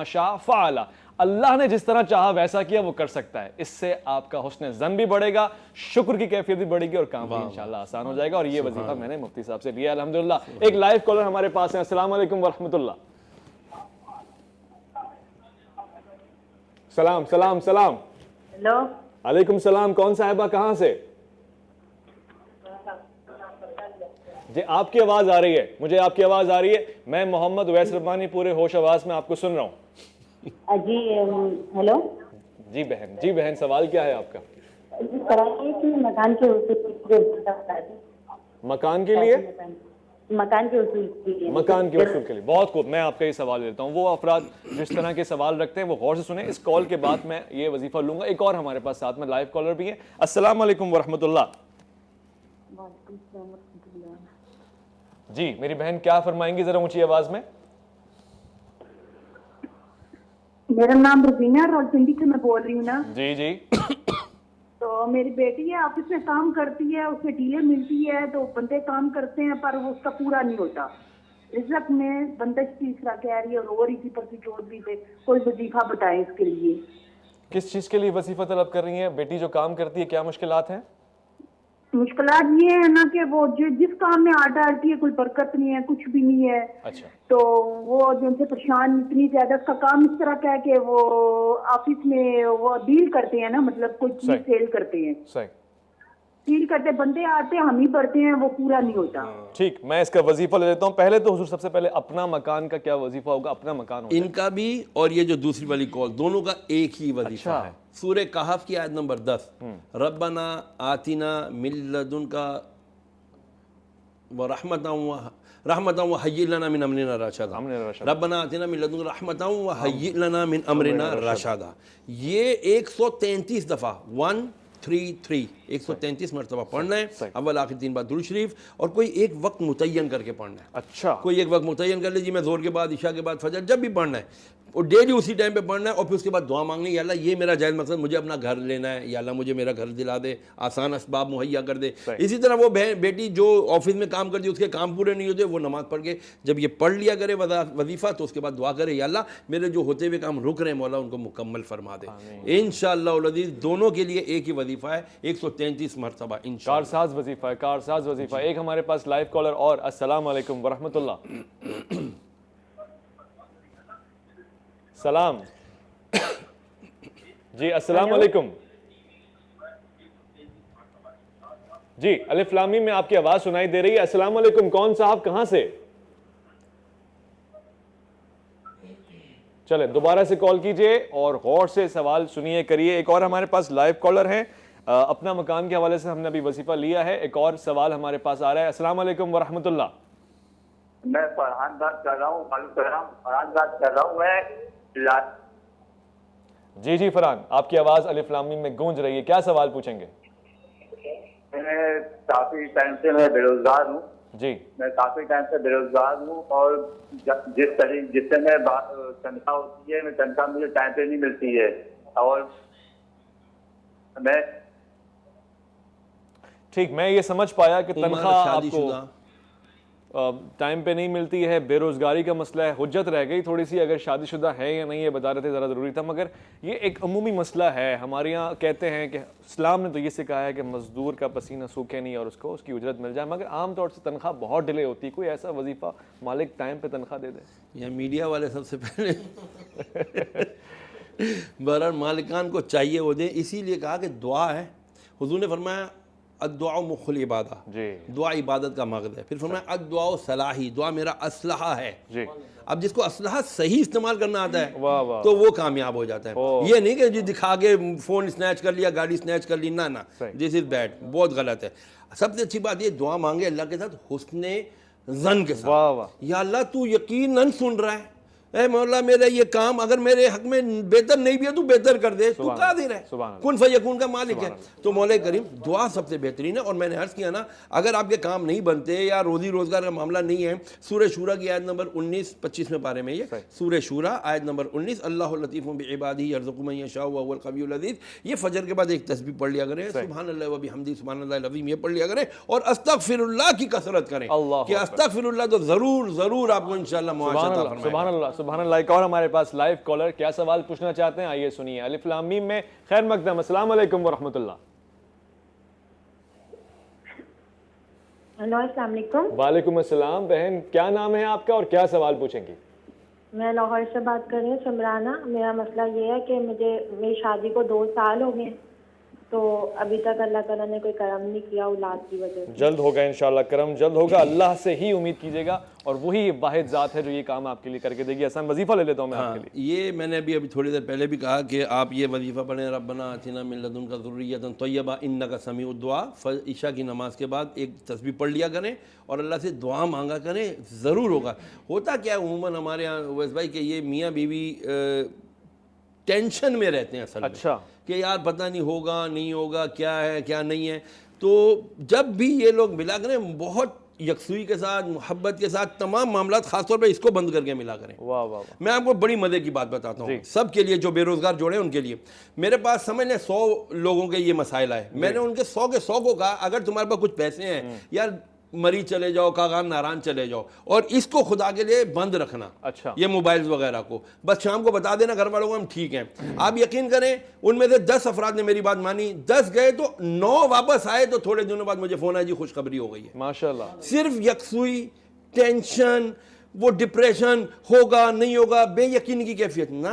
شاء فعل, اللہ نے جس طرح چاہا ویسا کیا وہ کر سکتا ہے. اس سے آپ کا حسن ظن بھی بڑھے گا, شکر کی کیفیت بھی بڑھے گی اور کام بھی انشاءاللہ آسان ہو جائے گا. اور یہ وظیفہ میں نے مفتی صاحب سے لیا الحمدللہ. ایک لائیو کالر ہمارے پاس ہیں. السلام علیکم ورحمۃ اللہ. سلام سلام سلام. ہیلو علیکم السلام. کون صاحبہ کہاں سے؟ جی آپ کی آواز آ رہی ہے, مجھے آپ کی آواز آ رہی ہے. میں محمد اویس ربانی پورے ہوش آواز میں آپ کو سن رہا ہوں. جی ہیلو جی بہن سوال کیا ہے آپ کا؟ مکان کے مکان کے لیے مکان کے اصول کے لیے مکان کے اصول کے لیے بہت خوب. میں آپ کا یہ سوال لیتا ہوں. وہ افراد جس طرح کے سوال رکھتے ہیں وہ غور سے سنیں. اس کال کے بعد میں یہ وظیفہ لوں گا. ایک اور ہمارے پاس ساتھ میں لائیو کالر بھی ہیں. السلام علیکم ورحمۃ اللہ. جی میری بہن کیا فرمائیں گی ذرا اونچی آواز میں؟ میرا نام روبینہ ہے, راولپنڈی سے میں بول رہی ہوں نا. جی جی. تو میری بیٹی ہے, آفس میں کام کرتی ہے, اسے ڈیلے ملتی ہے تو بندے کام کرتے ہیں پر وہ اس کا پورا نہیں ہوتا. رزق میں بندش تیسرا کہہ رہی ہے, رو رہی تھی پرسوں چودھری سے, کوئی وظیفہ بتائیں اس کے لیے. کس چیز کے لیے وظیفہ طلب کر رہی ہیں بیٹی جو کام کرتی ہے؟ کیا مشکلات ہیں؟ مشکلات یہ ہے نا کہ وہ جس کام میں آ ڈالتی ہے کوئی برکت نہیں ہے, کچھ بھی نہیں ہے. اچھا. تو وہ جن سے پریشان اتنی زیادہ, اس کا کام اس طرح کا ہے کہ وہ آفس میں وہ ڈیل کرتے ہیں نا, مطلب کوئی چیز سیل کرتے ہیں, صحیح ڈیل کرتے, بندے آتے ہیں ہم ہی بڑھتے ہیں, وہ پورا نہیں ہوتا. ٹھیک, میں اس کا وظیفہ لے لیتا ہوں. پہلے تو حضور سب سے پہلے اپنا مکان کا کیا وظیفہ ہوگا؟ اپنا مکان ہوگا ان کا بھی اور یہ جو دوسری والی کال دونوں کا ایک ہی وظیفہ ہے. سورہ کہف کی آیت نمبر 10, ربنا آتنا من لدنک رحمتا وہیئ لنا من امرنا رشدا. ربنا آتنا من لدنک رحمتا وہیئ لنا من امرنا رشدا. یہ 133 دفعہ 133 مرتبہ پڑھنا ہے. اول آخر 3 بار درود شریف, اور کوئی ایک وقت متعین کر کے پڑھنا ہے. اچھا, کوئی ایک وقت متعین کر لیجیے, میں زور کے بعد, عشاء کے بعد, فجر, جب بھی پڑھنا ہے, اور ڈیلی اسی ٹائم پہ پڑھنا ہے. اور پھر اس کے بعد دعا مانگنی, یا اللہ یہ میرا جائز مقصد, مجھے اپنا گھر لینا ہے, یا اللہ مجھے میرا گھر دلا دے, آسان اسباب مہیا کر دے. اسی طرح وہ بیٹی جو آفس میں کام کرتی ہے, اس کے کام پورے نہیں ہوتے, وہ نماز پڑھ کے جب یہ پڑھ لیا کرے وظیفہ, تو اس کے بعد دعا کرے, یا اللہ میرے جو ہوتے ہوئے کام رک رہے ہیں مولا ان کو مکمل فرما دے. انشاءاللہ العزیز دونوں کے لیے ایک ہی وظیفہ ہے, 133 مرتبہ انشاءاللہ. کارساز وظیفہ ہے, کارساز وظیفہ. ایک ہمارے پاس لائیو کالر اور. السلام علیکم ورحمۃ اللہ. سلام. جی السلام علیکم. جی الف لام میم میں آپ کی آواز سنائی دے رہی ہے. السلام علیکم. کون صاحب کہاں سے؟ چلے دوبارہ سے کال کیجئے اور غور سے سوال سنیے کریے. ایک اور ہمارے پاس لائیو کالر ہیں. اپنا مکان کے حوالے سے ہم نے ابھی وظیفہ لیا ہے. ایک اور سوال ہمارے پاس آ رہا ہے. السلام علیکم ورحمۃ اللہ. میں فرحان بات کر رہا ہوں. فرحان بات کر رہا ہوں میں. جی جی فرحان, آپ کی آواز الف لام میم میں گونج رہی ہے. کیا سوال پوچھیں گے؟ میں کافی ٹائم سے میں بے روزگار ہوں. جی میں کافی ٹائم سے بے روزگار ہوں, اور جس سے میں تنخواہ ہوتی ہے, میں تنخواہ مجھے ٹائم پہ نہیں ملتی ہے, اور میں ٹھیک, میں یہ سمجھ پایا کہ تنخواہ آپ کو ٹائم پہ نہیں ملتی ہے, بے روزگاری کا مسئلہ ہے. حجت رہ گئی تھوڑی سی, اگر شادی شدہ ہے یا نہیں یہ بتا رہے تھے, ذرا ضروری تھا. مگر یہ ایک عمومی مسئلہ ہے ہمارے یہاں. کہتے ہیں کہ اسلام نے تو یہ سکھایا ہے کہ مزدور کا پسینہ سوکھے نہیں اور اس کی اجرت مل جائے, مگر عام طور سے تنخواہ بہت ڈیلے ہوتی ہے. کوئی ایسا وظیفہ مالک ٹائم پہ تنخواہ دے دے؟ یا میڈیا والے سب سے پہلے بہرحال مالکان کو چاہیے وہ دیں. اسی لیے کہا کہ دعا ہے. حضور نے فرمایا الدعاء مخ العبادہ, دعا عبادت کا مغز ہے. پھر فرمایا الدعاء صلاحی, دعا میرا اسلحہ ہے. اب جس کو اسلحہ صحیح استعمال کرنا آتا ہے تو وہ کامیاب ہو جاتا ہے. یہ نہیں کہ جی دکھا کے فون سنیچ کر لیا, گاڑی سنیچ کر لی, نہ دس از بیڈ, بہت غلط ہے. سب سے اچھی بات یہ دعا مانگے اللہ کے ساتھ حسن ظن کے ساتھ. یا اللہ تو یقیناً سن رہا ہے, اے مولا میرا یہ کام اگر میرے حق میں بہتر نہیں بھی ہے تو بہتر کر دے, تو قادر ہے, کن فیکون کا مالک ہے. تو مولا کریم دعا سب سے بہترین ہے. اور میں نے عرض کیا نا, اگر آپ کے کام نہیں بنتے یا روزی روزگار کا معاملہ نہیں ہے, سورہ شورا کی آیت نمبر 19 25 پارے میں, یہ سورہ شورا آیت نمبر 19, اللہ لطیف بعبادہ یرزق من یشاء وهو القوی العزیز. یہ فجر کے بعد ایک تسبیح پڑھ لیا کریں, سبحان اللہ و بحمدہ سبحان اللہ العظیم, یہ پڑھ لیا کریں, اور استغفر اللہ کی کثرت کریں کہ استغفر اللہ, تو ضرور ضرور آپ کو انشاءاللہ معاش عطا فرمائے. سبحان اللہ سبحان اللہ. ایک اور ہمارے پاس لائیو کالر کیا سوال پوچھنا چاہتے ہیں, آئیے سنیے. الف لام میم میں خیر مقدم. السلام علیکم ورحمۃ اللہ. ہیلو السلام علیکم. وعلیکم السلام. بہن کیا نام ہے آپ کا اور کیا سوال پوچھیں گی؟ میں لاہور سے بات کر رہی ہوں, سمرانہ. میرا مسئلہ یہ ہے کہ میری شادی کو 2 سال ہو گئے, تو ابھی تک اللہ تعالیٰ نے کوئی کرم نہیں کیا اولاد کی وجہ سے. جلد ہوگا انشاءاللہ, کرم جلد ہوگا. اللہ سے ہی امید کیجیے گا, اور وہی واحد ذات ہے جو یہ کام آپ کے لیے کر کے دے گی. آسان وظیفہ لے لیتا ہوں میں آپ کے لیے. یہ میں نے ابھی تھوڑی دیر پہلے بھی کہا کہ آپ یہ وظیفہ پڑھیں, ربنا آتنا من لدنک ذریۃ طیبہ انک سمیع الدعاء. عشاء کی نماز کے بعد ایک تسبیح پڑھ لیا کریں اور اللہ سے دعا مانگا کریں, ضرور ہوگا. ہوتا کیا ہے عموماً ہمارے یہاں اویس بھائی کہ یہ میاں بیوی ٹینشن میں رہتے ہیں اصل میں, اچھا کہ یار پتہ نہیں ہوگا نہیں ہوگا, کیا ہے کیا نہیں ہے. تو جب بھی یہ لوگ ملا کریں بہت یکسوئی کے ساتھ, محبت کے ساتھ تمام معاملات, خاص طور پہ اس کو بند کر کے ملا کریں. واہ واہ. میں آپ کو بڑی مزے کی بات بتاتا ہوں سب کے لیے, جو بے روزگار جوڑے ہیں ان کے لیے. میرے پاس سمجھ لیں 100 لوگوں کے یہ مسائل آئے, میں نے ان کے 100 کو کہا اگر تمہارے پاس کچھ پیسے ہیں یار مری چلے جاؤ, کاغان ناران چلے جاؤ, اور اس کو خدا کے لیے بند رکھنا. اچھا, یہ موبائلز وغیرہ کو بس شام کو بتا دینا گھر والوں کو ہم ٹھیک ہیں. آپ یقین کریں ان میں سے 10 افراد نے میری بات مانی, 10 گئے تو 9 واپس آئے, تو تھوڑے دنوں بعد مجھے فون آیا جی خوشخبری ہو گئی ہے. ماشاءاللہ. صرف یکسوئی, ٹینشن, وہ ڈپریشن, ہوگا نہیں ہوگا, بے یقینی کی کیفیت, نہ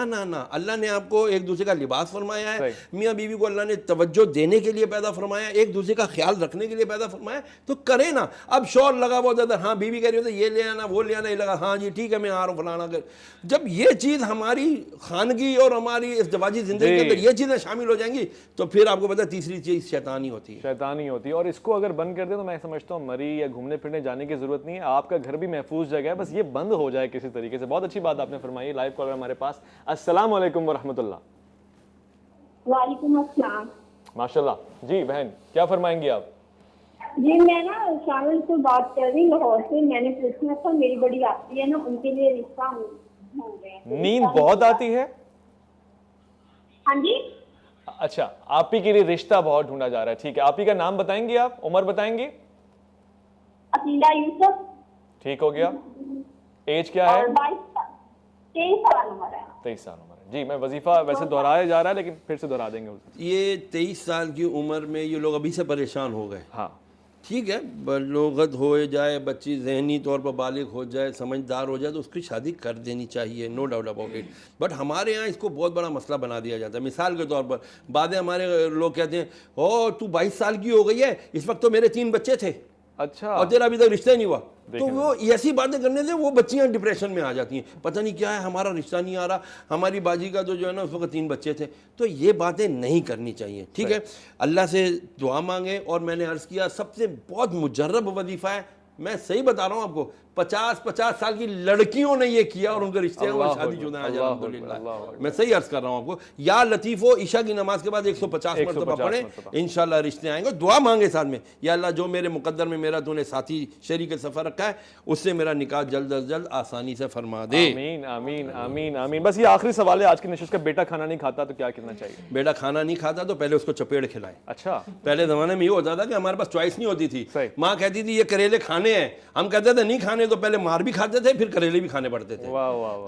اللہ نے آپ کو ایک دوسرے کا لباس فرمایا ہے, میاں بیوی کو اللہ نے توجہ دینے کے لیے پیدا فرمایا, ایک دوسرے کا خیال رکھنے کے لیے پیدا فرمایا, تو کرے نا. اب شور لگا ہوا ہوتا ہے, ہاں بیوی کہہ رہی ہوتی ہے یہ لے آنا وہ لے آنا, یہ لگا ہاں جی ٹھیک ہے میں آ رہا ہوں فلانا کر. جب یہ چیز ہماری خانگی اور ہماری ازدواجی زندگی کے اندر یہ چیزیں شامل ہو جائیں گی, تو پھر آپ کو پتا تیسری چیز شیطانی ہوتی ہے. اور اس کو اگر بند کر دیں تو میں سمجھتا ہوں مری یا گھومنے پھرنے جانے کی ضرورت نہیں ہے, آپ کا گھر بھی محفوظ جگہ ہے, بس یہ بند ہو جائے کسی طریقے سے. بہت اچھی بات آپ نے فرمائی. لائیو کالر ہمارے پاس. السلام علیکم ورحمۃ اللہ. وعلیکم السلام. ماشاءاللہ. جی بہن کیا فرمائیں گی آپ؟ جی میں نا شامل سے بات کر رہی ہوں لاہور سے. میں نے پوچھنا تھا, میری بڑی آتی ہے نا, ان کے لیے رشتہ ہو گئے. نیند بہت آتی ہے؟ ہاں جی. اچھا, آپ ہی کے لیے رشتہ بہت ڈھونڈا جا رہا ہے. ٹھیک ہے, آپ ہی کا نام بتائیں گی, آپ عمر بتائیں گی؟ عقیلہ یوسف. ٹھیک ہو گیا. ایج کیا ہے؟ 23 سال عمر ہے. 23 سال عمر ہے. جی میں وظیفہ ویسے دہرایا جا رہا ہے لیکن پھر سے دہرا دیں گے. یہ 23 سال کی عمر میں یہ لوگ ابھی سے پریشان ہو گئے. ہاں ٹھیک ہے, بلوغت ہو جائے, بچی ذہنی طور پر بالغ ہو جائے, سمجھدار ہو جائے, تو اس کی شادی کر دینی چاہیے, no doubt about it. But ہمارے یہاں اس کو بہت بڑا مسئلہ بنا دیا جاتا ہے. مثال کے طور پر بعد ہمارے لوگ کہتے ہیں او تو 22 سال کی ہو گئی ہے, اس وقت تو میرے 3 بچے تھے. اچھا, اور تیرا ابھی تک رشتہ ہی نہیں ہوا. تو وہ ایسی باتیں کرنے سے وہ بچیاں ڈپریشن میں آ جاتی ہیں, پتہ نہیں کیا ہے, ہمارا رشتہ نہیں آ رہا, ہماری باجی کا تو جو ہے نا اس وقت 3 بچے تھے. تو یہ باتیں نہیں کرنی چاہیے. ٹھیک ہے, اللہ سے دعا مانگیں. اور میں نے عرض کیا سب سے بہت مجرب وظیفہ ہے, میں صحیح بتا رہا ہوں آپ کو, 50 سال کی لڑکیوں نے یہ کیا اور ان کے رشتے ہیں وہ شادی شدہ ہیں الحمدللہ. میں صحیح عرض کر رہا ہوں آپ کو. یا لطیف ہو, عشاء کی نماز کے بعد 150 مرتبہ پڑھیں, انشاءاللہ رشتے آئیں گے. دعا مانگے ساتھ میں, یا اللہ جو میرے مقدر میں میرا تو نے ساتھی شریک سفر رکھا ہے, اس سے میرا نکاح جلد از جلد آسانی سے فرما دے. آمین آمین آمین آمین. بس یہ آخری سوال ہے آج کی نشست کا. بیٹا کھانا نہیں کھاتا تو کیا کرنا چاہیے؟ بیٹا کھانا نہیں کھاتا تو پہلے اس کو چپیڑ کھلائیں. اچھا, پہلے زمانے میں یہ ہوتا تھا کہ ہمارے پاس چوائس نہیں ہوتی تھی. ماں کہتی تھی یہ کریلے کھانے ہیں, ہم کہتے تھے نہیں کھانے, تو پہلے مار بھی کھاتے تھے پھر کریلے بھی کھانے پڑتے تھے.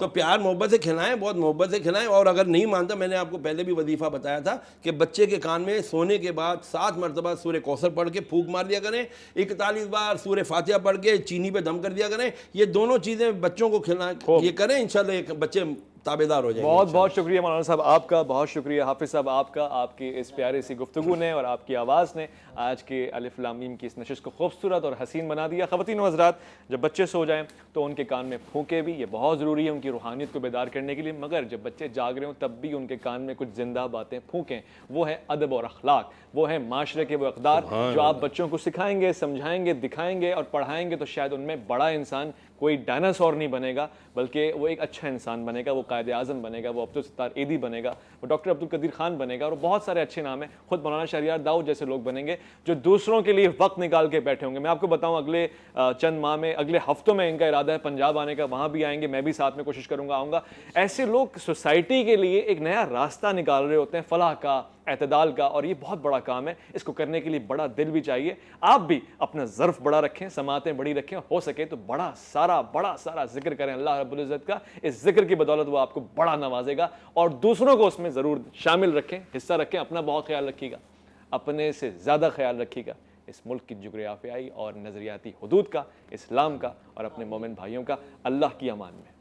تو پیار محبت سے کھلائیں, بہت محبت سے کھلائیں. اور اگر نہیں مانتا, میں نے آپ کو پہلے بھی وظیفہ بتایا تھا کہ بچے کے کان میں سونے کے بعد 7 مرتبہ سورہ کوثر پڑھ کے پھونک مار دیا کریں, 41 بار سورہ فاتحہ پڑھ کے چینی پہ دم کر دیا کریں. یہ دونوں چیزیں بچوں کو کھلائیں, یہ کریں, انشاءاللہ ایک بچے تابعدار ہو جائیں. بہت بہت شکریہ مولانا صاحب آپ کا, بہت شکریہ حافظ صاحب آپ کا. آپ کی اس پیاری سی گفتگو نے اور آپ کی آواز نے آج کے الف لام میم کی اس نشست کو خوبصورت اور حسین بنا دیا. خواتین و حضرات, جب بچے سو جائیں تو ان کے کان میں پھونکے بھی, یہ بہت ضروری ہے ان کی روحانیت کو بیدار کرنے کے لیے. مگر جب بچے جاگ رہے ہوں تب بھی ان کے کان میں کچھ زندہ باتیں پھونکیں. وہ ہے ادب اور اخلاق, وہ ہے معاشرے کے وہ اقدار جو آپ بچوں کو سکھائیں گے, سمجھائیں گے, دکھائیں گے اور پڑھائیں گے, تو شاید ان میں بڑا انسان کوئی ڈائناسور نہیں بنے گا بلکہ وہ ایک اچھا انسان بنے گا, وہ قائد اعظم بنے گا, وہ عبدالستار ایدی بنے گا, وہ ڈاکٹر عبدالقدیر خان بنے گا, اور بہت سارے اچھے نام ہیں. خود مولانا شہریار داؤد جیسے لوگ بنیں گے جو دوسروں کے لیے وقت نکال کے بیٹھے ہوں گے. میں آپ کو بتاؤں اگلے چند ماہ میں, اگلے ہفتوں میں ان کا ارادہ ہے پنجاب آنے کا, وہاں بھی آئیں گے, میں بھی ساتھ میں کوشش کروں گا, آؤں گا. ایسے لوگ سوسائٹی کے لیے ایک نیا راستہ نکال رہے ہوتے ہیں, فلاح کا, اعتدال کا, اور یہ بہت بڑا کام ہے. اس کو کرنے کے لیے بڑا دل بھی چاہیے. آپ بھی اپنا ظرف بڑا رکھیں, سماعتیں بڑی رکھیں, ہو سکے تو بڑا سارا ذکر کریں اللہ رب العزت کا. اس ذکر کی بدولت وہ آپ کو بڑا نوازے گا, اور دوسروں کو اس میں ضرور شامل رکھیں, حصہ رکھیں. اپنا بہت خیال رکھیے گا, اپنے سے زیادہ خیال رکھیے گا اس ملک کی جغرافیائی اور نظریاتی حدود کا, اسلام کا, اور اپنے مومن بھائیوں کا. اللہ کی امان میں.